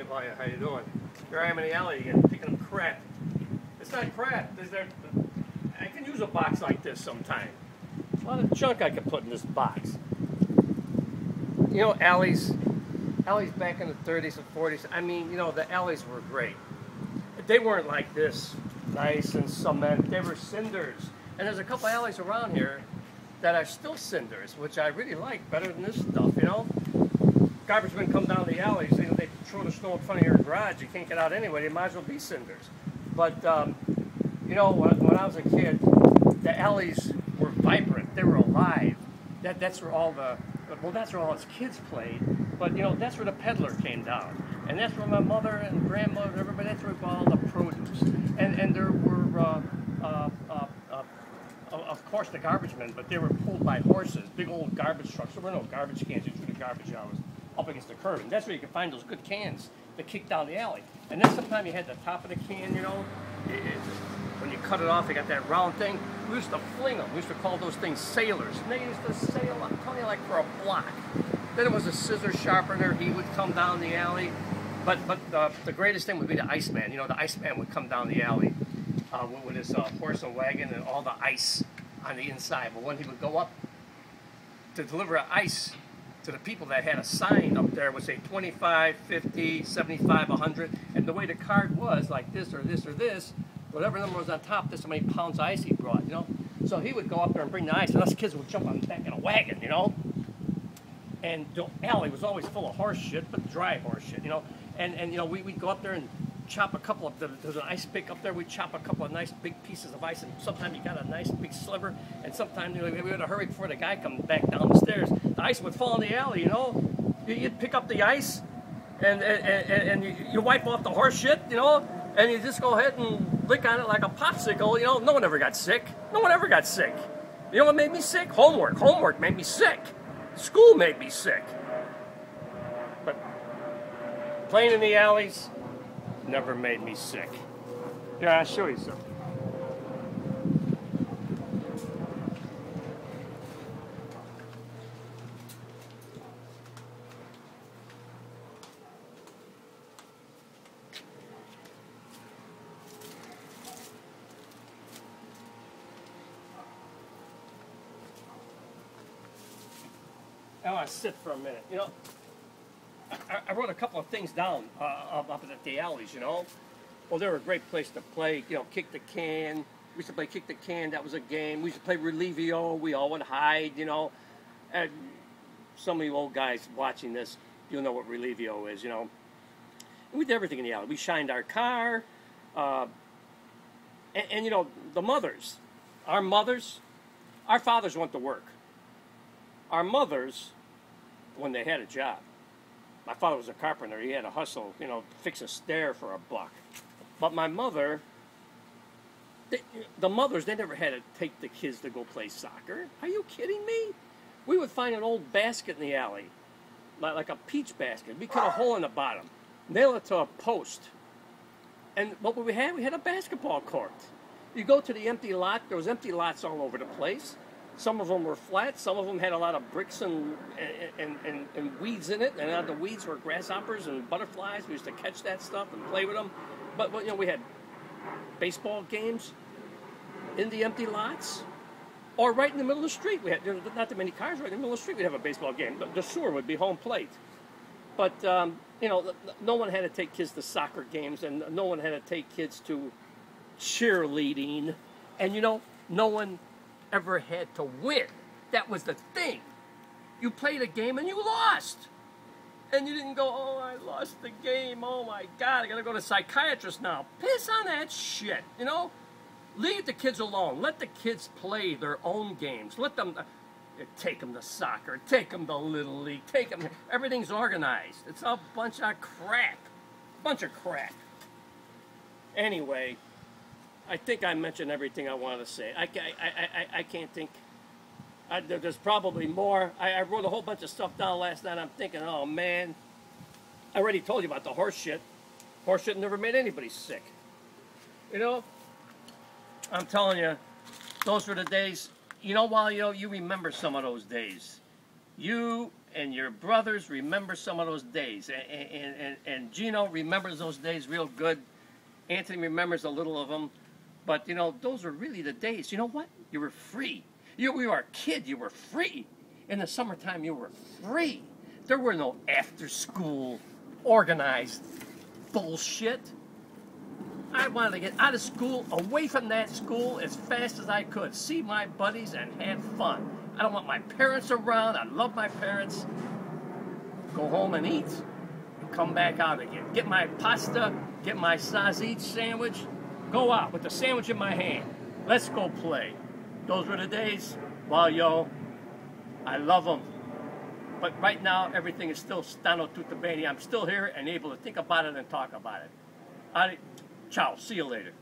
Hey, boy, how you doing? Here I am in the alley again, picking up crap. It's not crap. I can use a box like this sometime. A lot of junk I could put in this box. You know, alleys back in the 30s and 40s, I mean, you know, the alleys were great. They weren't like this, nice and cement. They were cinders. And there's a couple alleys around here that are still cinders, which I really like better than this stuff, you know? Garbage men come down the alleys, you know, they throw the snow in front of your garage, you can't get out anyway, they might as well be cinders. But, you know, when I was a kid, the alleys were vibrant, they were alive. That's where all us kids played, but, you know, that's where the peddler came down. And that's where my mother and grandmother and everybody, that's where we got all the produce. And there were, of course, the garbage men, but they were pulled by horses, big old garbage trucks. There were no garbage cans, you threw the garbage out up against the curb. And that's where you could find those good cans that kick down the alley. And then sometimes you had the top of the can, you know, when you cut it off, you got that round thing. We used to fling them. We used to call those things sailors. And they used to sail, I'm telling you, like for a block. Then it was a scissor sharpener. He would come down the alley. But the greatest thing would be the Iceman. You know, the Iceman would come down the alley with his horse and wagon and all the ice on the inside. But when he would go up to deliver ice to the people that had a sign up there would say 25, 50, 75, 100. And the way the card was, like this or this or this, whatever number was on top, this is how many pounds of ice he brought, you know? So he would go up there and bring the ice, and us kids would jump on the back of a wagon, you know? And the alley was always full of horse shit, but dry horse shit, you know? And you know, we'd go up there and chop a couple of, there's an ice pick up there, we'd chop a couple of nice big pieces of ice, and sometimes you got a nice big sliver, and sometimes you know, we had to hurry before the guy comes back down the stairs. The ice would fall in the alley, you know? You'd pick up the ice, and you wipe off the horse shit, you know? And you just go ahead and lick on it like a popsicle, you know? No one ever got sick. No one ever got sick. You know what made me sick? Homework. Homework made me sick. School made me sick. But playing in the alleys never made me sick. Yeah, I'll show you something. I want to sit for a minute. You know, I wrote a couple of things down up at the alleys, you know. Well, they were a great place to play, you know, kick the can. We used to play kick the can. That was a game. We used to play Relivio. We all would hide, you know. And some of you old guys watching this, you'll know what Relivio is, you know. And we did everything in the alley. We shined our car. And, you know, the mothers, our fathers went to work. Our mothers, when they had a job, my father was a carpenter, he had to hustle, you know, fix a stair for $1. But my mother, the mothers, they never had to take the kids to go play soccer. Are you kidding me? We would find an old basket in the alley, like a peach basket. We cut a hole in the bottom, nail it to a post. And what would we have? We had a basketball court. You go to the empty lot, there was empty lots all over the place. Some of them were flat. Some of them had a lot of bricks and weeds in it. And out the weeds were grasshoppers and butterflies. We used to catch that stuff and play with them. But you know, we had baseball games in the empty lots, or right in the middle of the street. We had not that many cars. Right in the middle of the street, we'd have a baseball game. The sewer would be home plate. But you know, no one had to take kids to soccer games, and no one had to take kids to cheerleading. And you know, no one ever had to win. That was the thing. You played a game and you lost. And you didn't go, oh, I lost the game. Oh, my God, I got to go to a psychiatrist now. Piss on that shit, you know? Leave the kids alone. Let the kids play their own games. Let them take them to soccer. Take them to Little League. Take them. Everything's organized. It's a bunch of crap. Bunch of crap. Anyway, I think I mentioned everything I wanted to say. I can't think. There's probably more. I wrote a whole bunch of stuff down last night. I'm thinking, oh, man. I already told you about the horse shit. Horse shit never made anybody sick. You know? I'm telling you, those were the days. You know, while you remember some of those days. You and your brothers remember some of those days. And Gino remembers those days real good. Anthony remembers a little of them. But, you know, those were really the days. You know what? You were free. You were a kid. You were free. In the summertime, you were free. There were no after-school organized bullshit. I wanted to get out of school, away from that school as fast as I could. See my buddies and have fun. I don't want my parents around. I love my parents. Go home and eat and come back out again. Get my pasta, get my sausage sandwich. Go out with the sandwich in my hand. Let's go play. Those were the days. Well, yo, I love them. But right now, everything is still stano tutto bene. I'm still here and able to think about it and talk about it. Ciao. See you later.